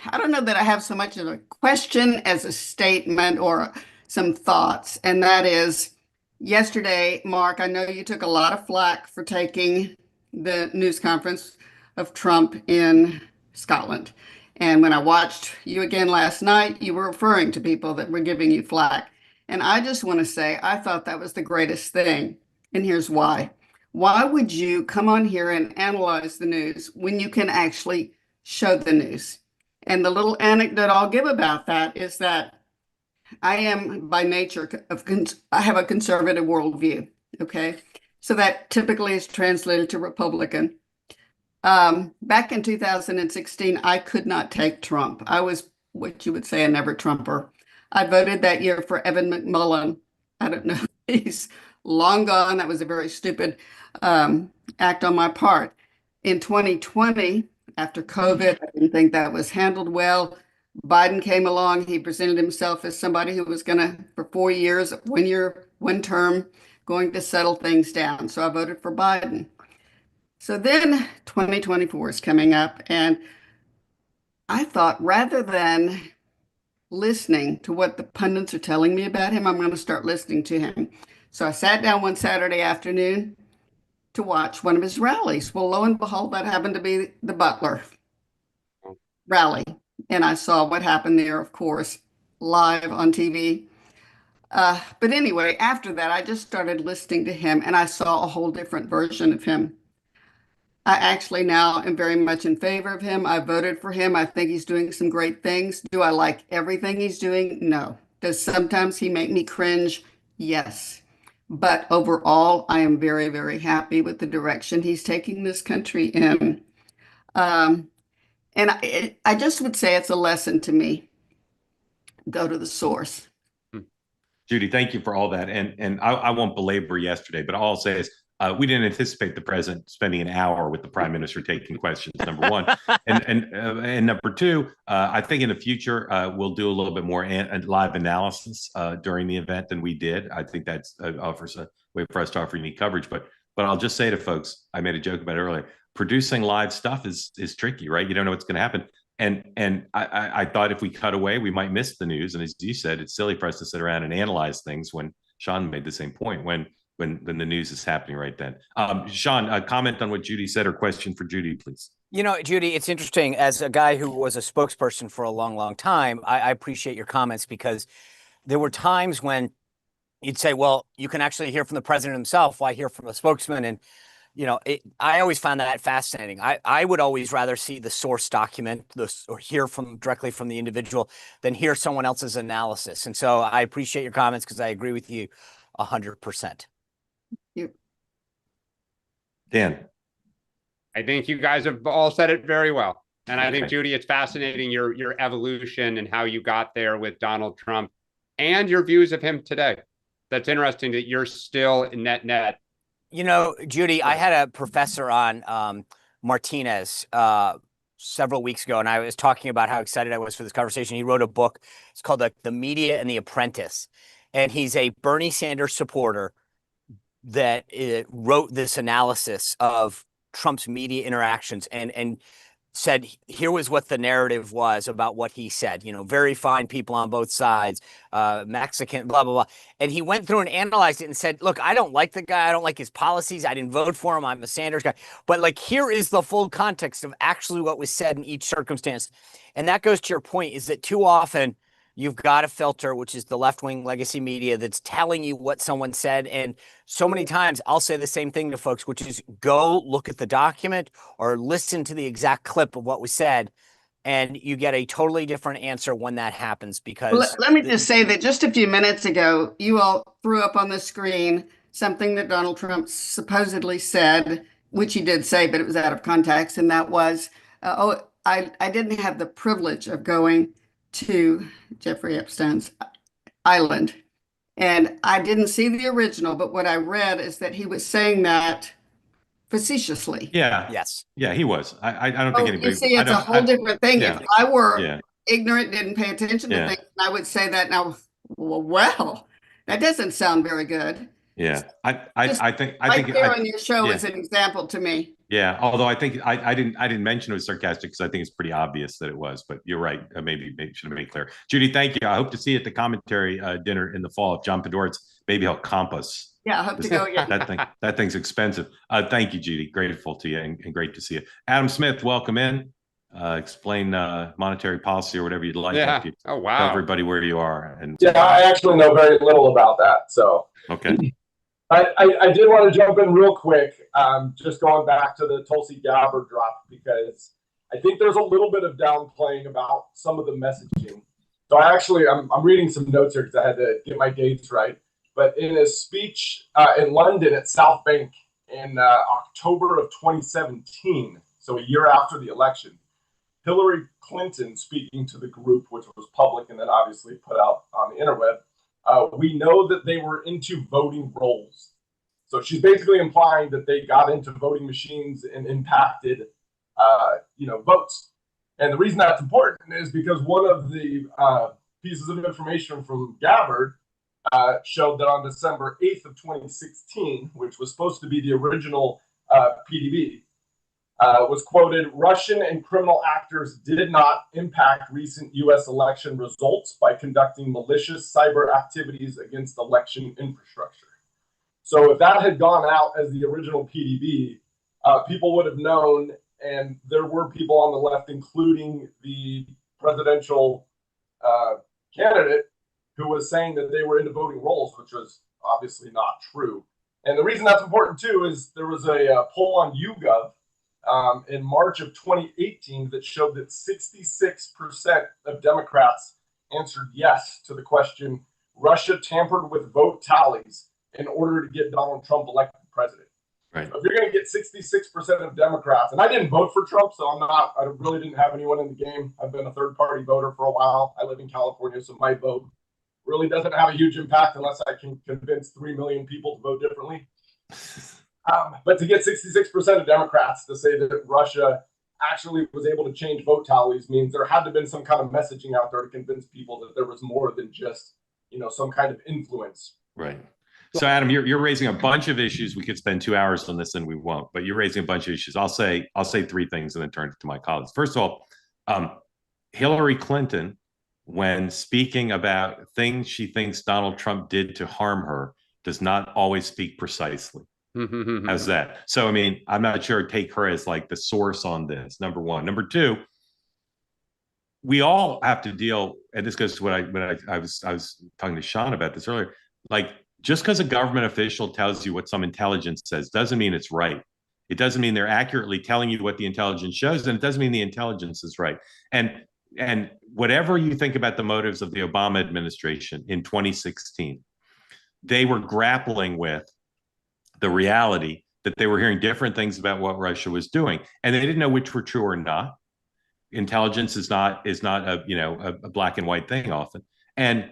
I don't know that I have so much of a question as a statement or some thoughts, and that is yesterday, Mark, I know you took a lot of flack for taking the news conference of Trump in Scotland. And when I watched you again last night, you were referring to people that were giving you flack. And I just want to say, I thought that was the greatest thing. And here's why. Why would you come on here and analyze the news when you can actually show the news? And the little anecdote I'll give about that is that I am by nature, I have a conservative worldview. Okay. So that typically is translated to Republican. Back in 2016, I could not take Trump. I was what you would say a never Trumper. I voted that year for Evan McMullen. I don't know. He's long gone. That was a very stupid act on my part. In 2020, after COVID, I didn't think that was handled well. Biden came along. He presented himself as somebody who was going to, for 4 years, 1 year, 1 term, going to settle things down. So I voted for Biden. So then 2024 is coming up, and I thought rather than listening to what the pundits are telling me about him, I'm going to start listening to him. So I sat down one Saturday afternoon to watch one of his rallies. Well, lo and behold, that happened to be the Butler rally. And I saw what happened there, of course, live on TV. But anyway, after that, I just started listening to him, and I saw a whole different version of him. I actually now am very much in favor of him. I voted for him. I think he's doing some great things. Do I like everything he's doing? No. Does sometimes he make me cringe? Yes. But overall, I am very, very happy with the direction he's taking this country in. And I just would say it's a lesson to me. Go to the source. Judy, thank you for all that. And I won't belabor yesterday, but all I'll say is we didn't anticipate the president spending an hour with the prime minister taking questions, number one. And number two, I think in the future, we'll do a little bit more live analysis during the event than we did. I think that offers a way for us to offer unique coverage. But I'll just say to folks, I made a joke about it earlier, producing live stuff is tricky, right? You don't know what's going to happen. And I thought if we cut away, we might miss the news. And as you said, it's silly for us to sit around and analyze things when Sean made the same point when the news is happening right then. Sean, a comment on what Judy said or question for Judy, please. You know, Judy, it's interesting. As a guy who was a spokesperson for a long, long time, I appreciate your comments because there were times when you'd say, well, you can actually hear from the president himself. Why hear from a spokesman? And you know, I always found that fascinating. I would always rather see the source document or hear directly from the individual than hear someone else's analysis. And so I appreciate your comments because I agree with you 100%. Dan. I think you guys have all said it very well. And I think, Judy, it's fascinating your evolution and how you got there with Donald Trump and your views of him today. That's interesting that you're still in net. You know, Judy, I had a professor on Martinez several weeks ago, and I was talking about how excited I was for this conversation. He wrote a book. It's called The Media and the Apprentice. And he's a Bernie Sanders supporter that wrote this analysis of Trump's media interactions and said, here was what the narrative was about what he said, you know, very fine people on both sides, Mexican, blah, blah, blah. And he went through and analyzed it and said, look, I don't like the guy. I don't like his policies. I didn't vote for him. I'm a Sanders guy. But like, here is the full context of actually what was said in each circumstance. And that goes to your point is that too often you've got a filter, which is the left-wing legacy media that's telling you what someone said. And so many times I'll say the same thing to folks, which is go look at the document or listen to the exact clip of what was said. And you get a totally different answer when that happens because... Let me just say that just a few minutes ago, you all threw up on the screen something that Donald Trump supposedly said, which he did say, but it was out of context. And that was, I didn't have the privilege of going to Jeffrey Epstein's island. And I didn't see the original, but what I read is that he was saying that facetiously. Yeah. Yes. Yeah, he was. I don't Oh, think you anybody. see, I it's a don't. whole different thing. Yeah. If I were Yeah. ignorant, didn't pay attention to Yeah. things, I would say that now, well, that doesn't sound very good. Yeah. Just I think. Right there on your show Yeah. is an example to me. Yeah, although I think I didn't mention it was sarcastic because I think it's pretty obvious that it was. But you're right. Maybe should have made clear. Judy, thank you. I hope to see you at the commentary dinner in the fall. If John Padoritz, maybe he'll comp us. Yeah, I hope to go again. That thing's expensive. Thank you, Judy. Grateful to you and great to see you. Adam Smith, welcome in. Explain monetary policy or whatever you'd like. Yeah. You Oh, wow. tell everybody where you are. And yeah, I actually know very little about that. So okay. I did want to jump in real quick, just going back to the Tulsi Gabbard drop, because I think there's a little bit of downplaying about some of the messaging. So I'm reading some notes here because I had to get my dates right. But in a speech in London at South Bank in October of 2017, so a year after the election, Hillary Clinton speaking to the group, which was public and then obviously put out on the interweb, we know that they were into voting rolls. So she's basically implying that they got into voting machines and impacted, votes. And the reason that's important is because one of the pieces of information from Gabbard showed that on December 8th of 2016, which was supposed to be the original PDB, was quoted, Russian and criminal actors did not impact recent U.S. election results by conducting malicious cyber activities against election infrastructure. So if that had gone out as the original PDB, people would have known, and there were people on the left, including the presidential candidate, who was saying that they were into voting rolls, which was obviously not true. And the reason that's important, too, is there was a poll on YouGov in March of 2018 that showed that 66% of Democrats answered yes to the question, Russia tampered with vote tallies in order to get Donald Trump elected president. Right. So if you're going to get 66% of Democrats, and I didn't vote for Trump, so I really didn't have anyone in the game. I've been a third-party voter for a while. I live in California, so my vote really doesn't have a huge impact unless I can convince 3 million people to vote differently. But to get 66% of Democrats to say that Russia actually was able to change vote tallies means there had to have been some kind of messaging out there to convince people that there was more than just, some kind of influence. Right. So Adam, you're raising a bunch of issues. We could spend 2 hours on this and we won't, but you're raising a bunch of issues. I'll say 3 things and then turn it to my colleagues. First of all, Hillary Clinton, when speaking about things she thinks Donald Trump did to harm her, does not always speak precisely. How's that? So, I'm not sure I'd take her as like the source on this, number one. Number two, we all have to deal, and this goes to what I was talking to Sean about this earlier, like just because a government official tells you what some intelligence says doesn't mean it's right. It doesn't mean they're accurately telling you what the intelligence shows, and it doesn't mean the intelligence is right. And whatever you think about the motives of the Obama administration in 2016, they were grappling with the reality that they were hearing different things about what Russia was doing, and they didn't know which were true or not. Intelligence is not a black and white thing often, and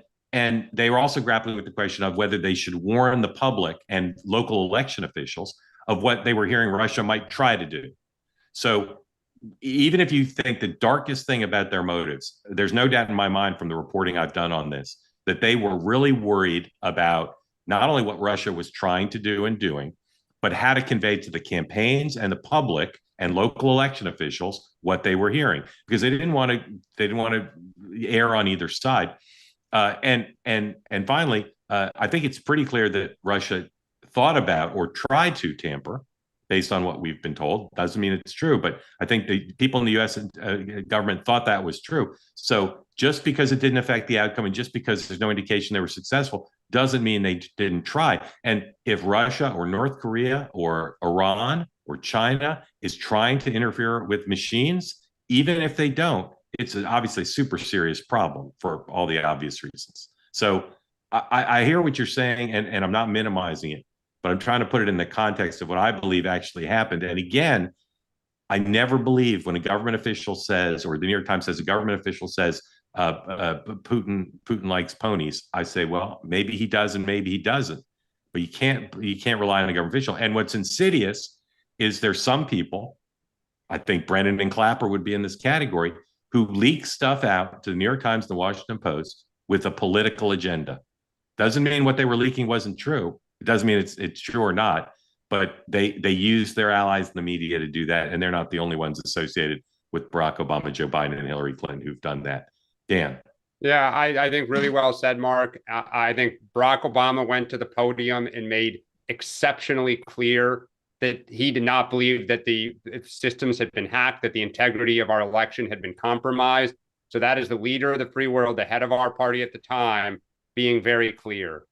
they were also grappling with the question of whether they should warn the public and local election officials of what they were hearing Russia might try to do. So even if you think the darkest thing about their motives, there's no doubt in my mind from the reporting I've done on this that they were really worried about not only what Russia was trying to do and doing, but how to convey to the campaigns and the public and local election officials what they were hearing, because they didn't want to err on either side. And finally, I think it's pretty clear that Russia thought about or tried to tamper, based on what we've been told. Doesn't mean it's true, but I think the people in the U.S. government thought that was true. So just because it didn't affect the outcome and just because there's no indication they were successful doesn't mean they didn't try. And if Russia or North Korea or Iran or China is trying to interfere with machines, even if they don't, it's obviously a super serious problem for all the obvious reasons. So I hear what you're saying, and I'm not minimizing it, but I'm trying to put it in the context of what I believe actually happened. And again, I never believe when a government official says, or the New York Times says, a government official says Putin likes ponies. I say, well, maybe he does and maybe he doesn't. But you can't rely on a government official. And what's insidious is there's some people, I think Brennan and Clapper would be in this category, who leak stuff out to the New York Times and the Washington Post with a political agenda. Doesn't mean what they were leaking wasn't true. It doesn't mean it's true or not. But they use their allies in the media to do that, and they're not the only ones associated with Barack Obama, Joe Biden, and Hillary Clinton who've done that. Dan. Yeah, I think really well said, Mark. I think Barack Obama went to the podium and made exceptionally clear that he did not believe that the systems had been hacked, that the integrity of our election had been compromised. So that is the leader of the free world, the head of our party at the time, being very clear,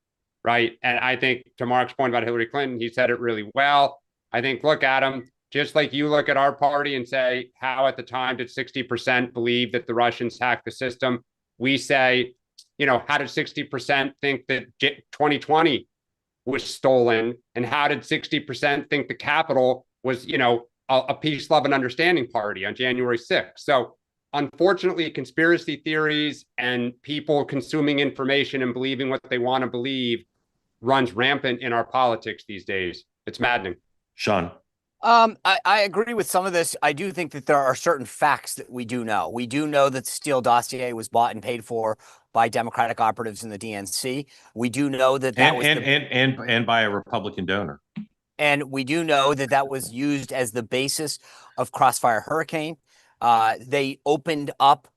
right? And I think to Mark's point about Hillary Clinton, he said it really well. I think, look, Adam, just like you look at our party and say, how at the time did 60% believe that the Russians hacked the system? We say, how did 60% think that 2020 was stolen? And how did 60% think the Capitol was, a peace, love, and understanding party on January 6th? So unfortunately, conspiracy theories and people consuming information and believing what they want to believe runs rampant in our politics these days. It's maddening. Sean. I agree with some of this. I do think that there are certain facts that we do know. We do know that the Steele dossier was bought and paid for by Democratic operatives in the DNC. We do know that was and by a Republican donor. And we do know that that was used as the basis of Crossfire Hurricane. They opened up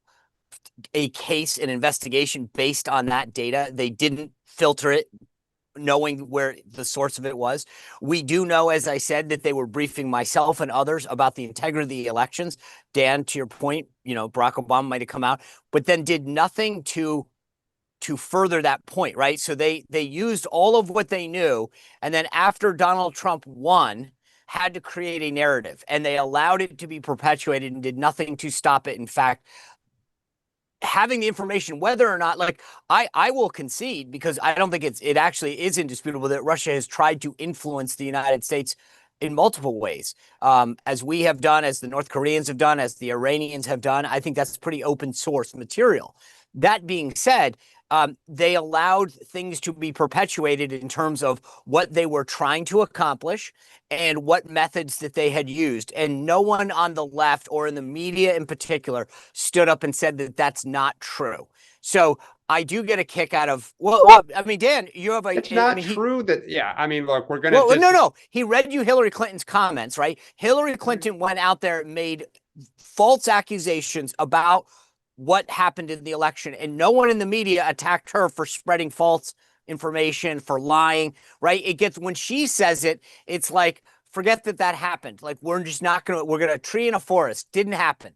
a case, an investigation based on that data. They didn't filter it, knowing where the source of it was. We do know, as I said, that they were briefing myself and others about the integrity of the elections. Dan, to your point, Barack Obama might have come out, but then did nothing to further that point, right? So they used all of what they knew, and then after Donald Trump won, had to create a narrative, and they allowed it to be perpetuated and did nothing to stop it. In fact, having the information, whether or not, I will concede, because I don't think it actually is indisputable that Russia has tried to influence the United States in multiple ways, as we have done, as the North Koreans have done, as the Iranians have done. I think that's pretty open source material. That being said, they allowed things to be perpetuated in terms of what they were trying to accomplish and what methods that they had used. And no one on the left or in the media in particular stood up and said that that's not true. So I do get a kick out of, Dan, you have a... It's not true that, look, we're going to... No. He read you Hillary Clinton's comments, right? Hillary Clinton went out there and made false accusations about what happened in the election, and no one in the media attacked her for spreading false information, for lying, right? When she says it, it's like, forget that happened. Like, we're going to tree in a forest. Didn't happen.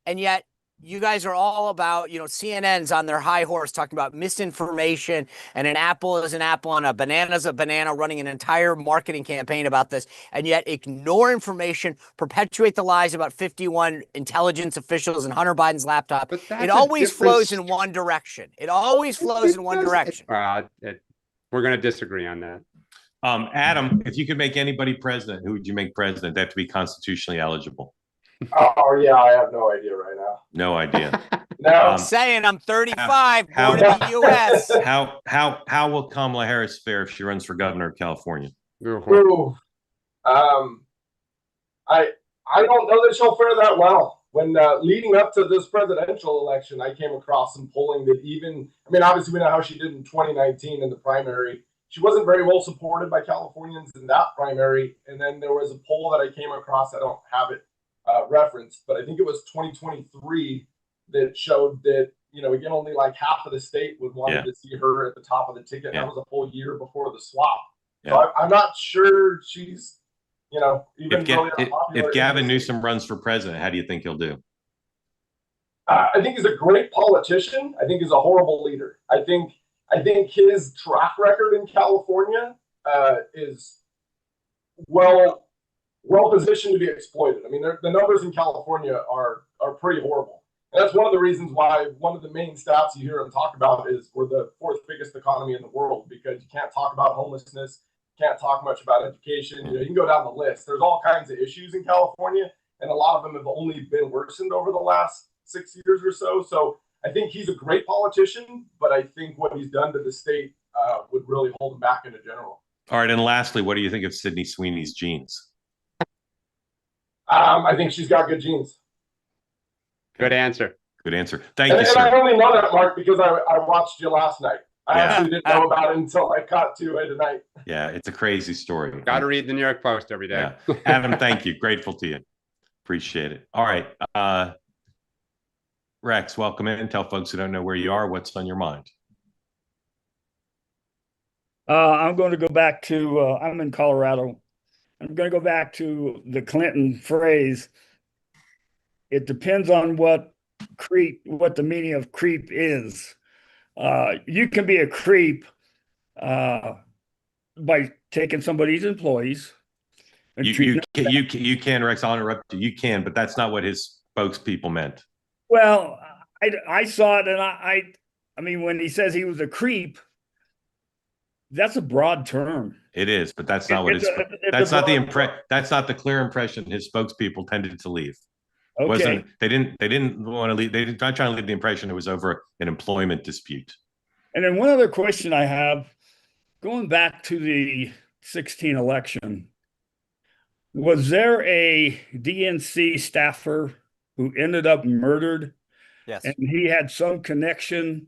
And yet you guys are all about, CNN's on their high horse talking about misinformation, and an apple is an apple and a banana is a banana, running an entire marketing campaign about this, and yet ignore information, perpetuate the lies about 51 intelligence officials and Hunter Biden's laptop. It always flows in one direction. It always flows in one direction. We're going to disagree on that. Adam, if you could make anybody president, who would you make president? They have to be constitutionally eligible. Oh, yeah, I have no idea right now. No idea. No. I'm saying I'm 35, born in the U.S. How will Kamala Harris fare if she runs for governor of California? Ooh. I don't know that she'll fare that well. When leading up to this presidential election, I came across some polling that obviously we know how she did in 2019 in the primary. She wasn't very well supported by Californians in that primary. And then there was a poll that I came across, I don't have it referenced, but I think it was 2023 that showed that, again, only like half of the state would want to see her at the top of the ticket. That was a full year before the swap. So I'm not sure she's, even if Gavin Newsom runs for president, how do you think he'll do? I think he's a great politician. I think he's a horrible leader. I think his track record in California is well positioned to be exploited. The numbers in California are pretty horrible. And that's one of the reasons why one of the main stats you hear him talk about is we're the fourth biggest economy in the world, because you can't talk about homelessness, can't talk much about education. You can go down the list. There's all kinds of issues in California, and a lot of them have only been worsened over the last 6 years or so. So I think he's a great politician, but I think what he's done to the state would really hold him back in a general. All right, and lastly, what do you think of Sydney Sweeney's genes? I think she's got good genes. Good answer. Good answer. Thank you, And I sir. only know that, Mark, because I watched you last night. I Yeah. actually didn't know about it until I got to it tonight. Yeah, it's a crazy story. Got to read the New York Post every day. Yeah. Adam, thank you. Grateful to you. Appreciate it. All right. Rex, welcome in. Tell folks who don't know where you are what's on your mind. I'm going to go back to, I'm in Colorado. I'm going to go back to the Clinton phrase. It depends on what the meaning of creep is. You can be a creep by taking somebody's employees. And You can, Rex, I'll interrupt you. You can, but that's not what his spokespeople meant. Well, I saw it, and I mean, when he says he was a creep, that's a broad term. It is, but that's not what that's not the clear impression his spokespeople tended to leave. Okay. They didn't want to leave. They didn't try to leave the impression it was over an employment dispute. And then one other question I have, going back to the 2016 election, was there a DNC staffer who ended up murdered? Yes. And he had some connection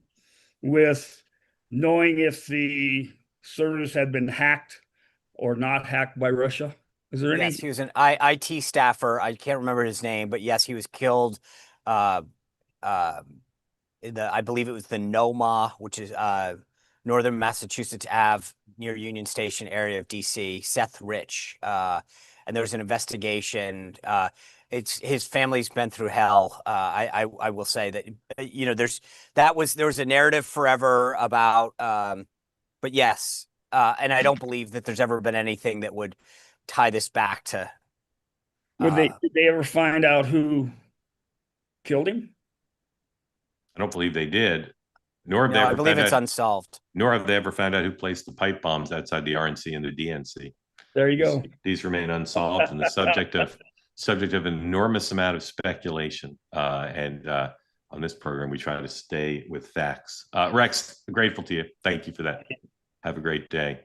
with knowing if the servers had been hacked or not hacked by Russia? Is there any? Yes, he was an IT staffer. I can't remember his name, but yes, he was killed. I believe it was the NOMA, which is Northern Massachusetts Ave near Union Station area of DC. Seth Rich, and there was an investigation. His family's been through hell. I will say that there was a narrative forever about, but yes, and I don't believe that there's ever been anything that would tie this back to. Did they ever find out who killed him? I don't believe they did. Nor have they No, ever I believe found it's out, unsolved. Nor have they ever found out who placed the pipe bombs outside the RNC and the DNC. There you go. These remain unsolved and the subject of an enormous amount of speculation. And on this program, we try to stay with facts. Rex, grateful to you. Thank you for that. Have a great day.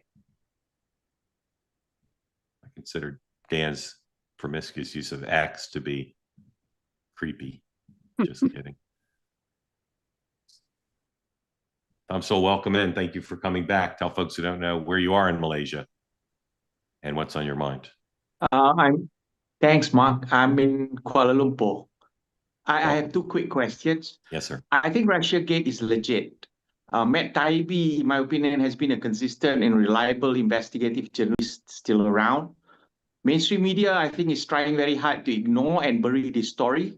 I considered Dan's promiscuous use of X to be creepy. Just kidding. So welcome in. Thank you for coming back. Tell folks who don't know where you are in Malaysia and what's on your mind. Thanks, Mark. I'm in Kuala Lumpur. I have two quick questions. Yes, sir. I think Russiagate is legit. Matt Taibbi, in my opinion, has been a consistent and reliable investigative journalist still around. Mainstream media, I think, is trying very hard to ignore and bury this story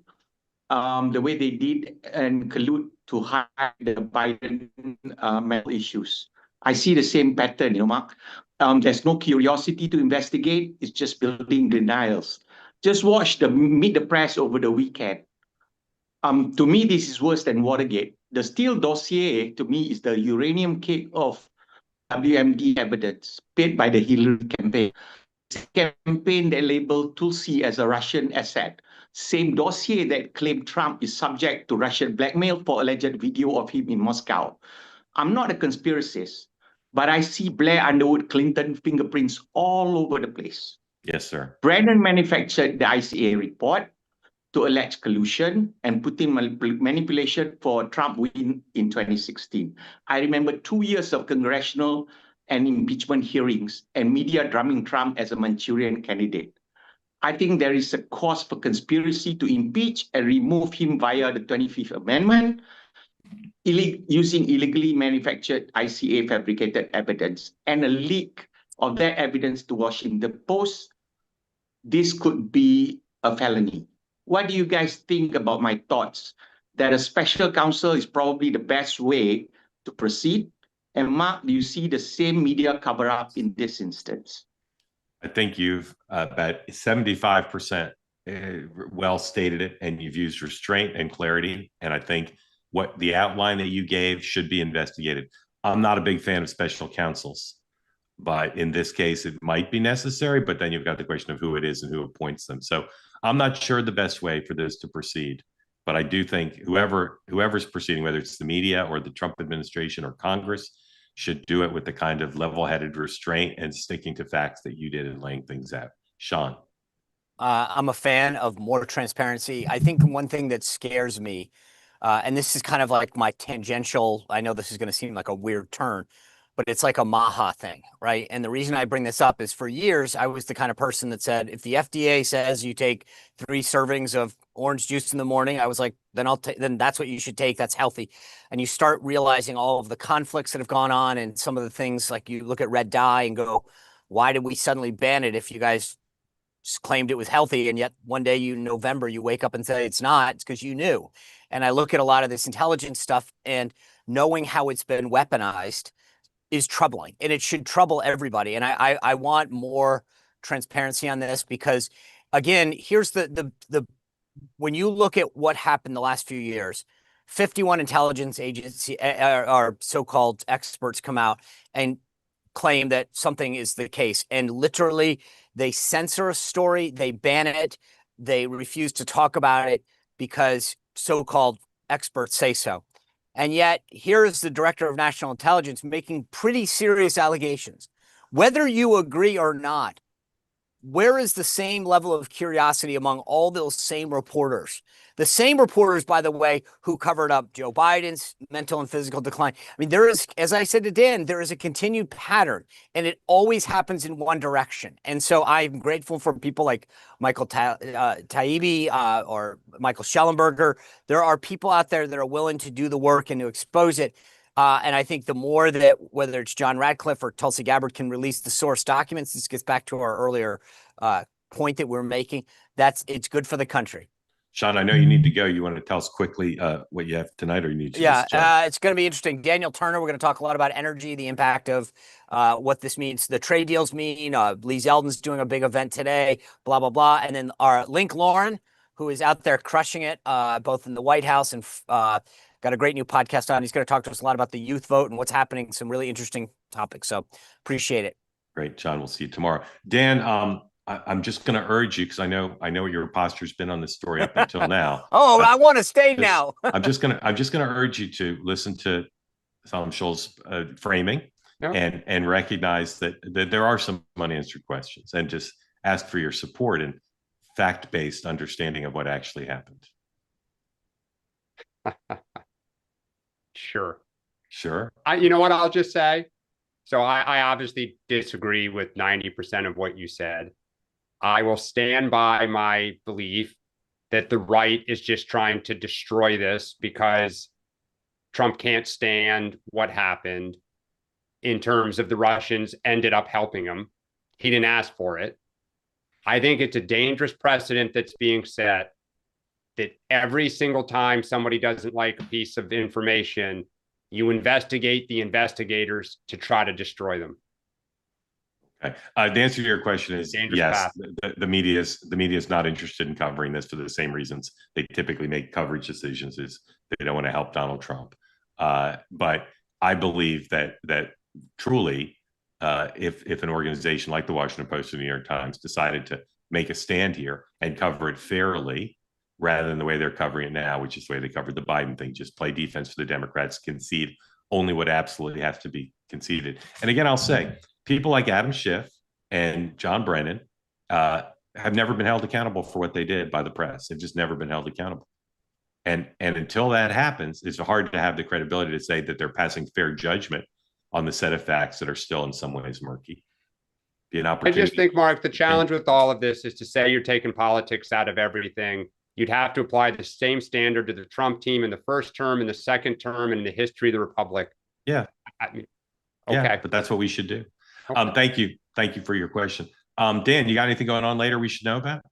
the way they did and collude to hide the Biden mental issues. I see the same pattern, Mark. There's no curiosity to investigate. It's just building denials. Just watch Meet the Press over the weekend. To me, this is worse than Watergate. The Steele dossier, to me, is the uranium cake of WMD evidence paid by the Hillary campaign. Campaign that labeled Tulsi as a Russian asset. Same dossier that claimed Trump is subject to Russian blackmail for alleged video of him in Moscow. I'm not a conspiracist, but I see Blair Underwood Clinton fingerprints all over the place. Yes, sir. Brennan manufactured the ICA report to allege collusion and Putin manipulation for Trump win in 2016. I remember 2 years of congressional and impeachment hearings and media drumming Trump as a Manchurian candidate. I think there is a cause for conspiracy to impeach and remove him via the 25th Amendment, using illegally manufactured ICA fabricated evidence and a leak of that evidence to Washington Post. This could be a felony. What do you guys think about my thoughts that a special counsel is probably the best way to proceed? And Mark, do you see the same media cover up in this instance? I think you've about 75% well stated it, and you've used restraint and clarity. And I think what the outline that you gave should be investigated. I'm not a big fan of special counsels, but in this case, it might be necessary. But then you've got the question of who it is and who appoints them. So I'm not sure the best way for this to proceed, But I do think whoever's proceeding, whether it's the media or the Trump administration or Congress, should do it with the kind of level-headed restraint and sticking to facts that you did and laying things out. Sean. I'm a fan of more transparency. I think one thing that scares me, and this is kind of like my tangential, I know this is going to seem like a weird turn, but it's like a Maha thing, right? And the reason I bring this up is for years, I was the kind of person that said, if the FDA says you take 3 servings of orange juice in the morning, I was like, then that's what you should take. That's healthy. And you start realizing all of the conflicts that have gone on and some of the things, like you look at red dye and go, why did we suddenly ban it if you guys claimed it was healthy, and yet one day in November you wake up and say it's not? It's because you knew. And I look at a lot of this intelligence stuff, and knowing how it's been weaponized is troubling, and it should trouble everybody. And I want more transparency on this, because again, here's the when you look at what happened the last few years, 51 intelligence agency our so-called experts come out and claim that something is the case, and literally they censor a story, they ban it, they refuse to talk about it because so-called experts say so. And yet here is the director of national intelligence making pretty serious allegations. Whether you agree or not, where is the same level of curiosity among all those same reporters? The same reporters, by the way, who covered up Joe Biden's mental and physical decline. I mean, there is, as I said to Dan, there is a continued pattern, and it always happens in one direction. And so I'm grateful for people like Michael Taibbi or Michael Schellenberger. There are people out there that are willing to do the work and to expose it. And I think the more that, whether it's John Radcliffe or Tulsi Gabbard, can release the source documents, this gets back to our earlier point that we're making, it's good for the country. Sean, I know you need to go. You want to tell us quickly what you have tonight, or you need to? Yeah, it's going to be interesting. Daniel Turner, we're going to talk a lot about energy, the impact of what this means, the trade deals mean. Lee Zeldin's doing a big event today, blah, blah, blah. And then our Link Lauren, who is out there crushing it, both in the White House and got a great new podcast on. He's going to talk to us a lot about the youth vote and what's happening, some really interesting topics. So appreciate it. Great, John. We'll see you tomorrow. Dan, I'm just going to urge you, because I know what your posture's been on this story up until now. I want to stay now. I'm just going to urge you to listen to Tom Scholl's framing, and recognize that there are some unanswered questions, and just ask for your support and fact-based understanding of what actually happened. Sure. You know what I'll just say? So I obviously disagree with 90% of what you said. I will stand by my belief that the right is just trying to destroy this because Trump can't stand what happened in terms of the Russians ended up helping him. He didn't ask for it. I think it's a dangerous precedent that's being set, that every single time somebody doesn't like a piece of information, you investigate the investigators to try to destroy them. Okay. The answer to your question is yes. The media is not interested in covering this for the same reasons they typically make coverage decisions, is they don't want to help Donald Trump. But I believe that truly, if an organization like the Washington Post or the New York Times decided to make a stand here and cover it fairly, rather than the way they're covering it now, which is the way they covered the Biden thing, just play defense for the Democrats, concede only what absolutely has to be conceded. And again, I'll say, people like Adam Schiff and John Brennan have never been held accountable for what they did by the press. They've just never been held accountable. And until that happens, it's hard to have the credibility to say that they're passing fair judgment on the set of facts that are still in some ways murky. Be an opportunity. I just think, Mark, the challenge with all of this is to say you're taking politics out of everything. You'd have to apply the same standard to the Trump team in the first term and the second term and in the history of the Republic. Yeah. Okay. Yeah, but that's what we should do. Okay. Thank you for your question. Dan, you got anything going on later we should know about?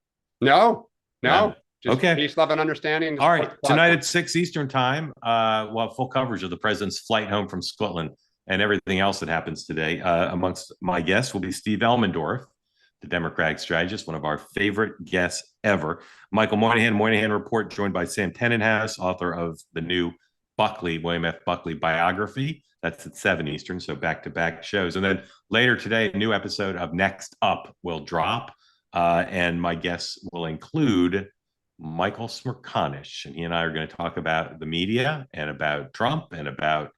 No. Just okay. Peace, love, and understanding. All right. Tonight at 6 Eastern time, we'll have full coverage of the president's flight home from Scotland and everything else that happens today. Amongst my guests will be Steve Elmendorf, the Democratic strategist, one of our favorite guests ever. Michael Moynihan Report, joined by Sam Tenenhouse, author of the new William F. Buckley biography. That's at 7 Eastern, so back-to-back shows. And then later today, a new episode of Next Up will drop, and my guests will include Michael Smerconish, and he and I are going to talk about the media and about Trump and about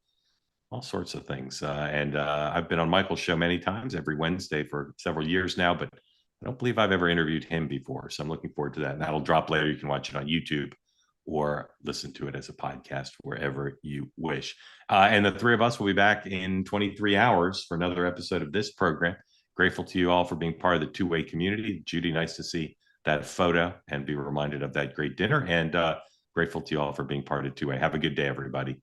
all sorts of things. I've been on Michael's show many times, every Wednesday for several years now, but I don't believe I've ever interviewed him before. So I'm looking forward to that. And that'll drop later. You can watch it on YouTube or listen to it as a podcast wherever you wish. And the three of us will be back in 23 hours for another episode of this program. Grateful to you all for being part of the two-way community. Judy, nice to see that photo and be reminded of that great dinner. And grateful to you all for being part of two-way. Have a good day, everybody.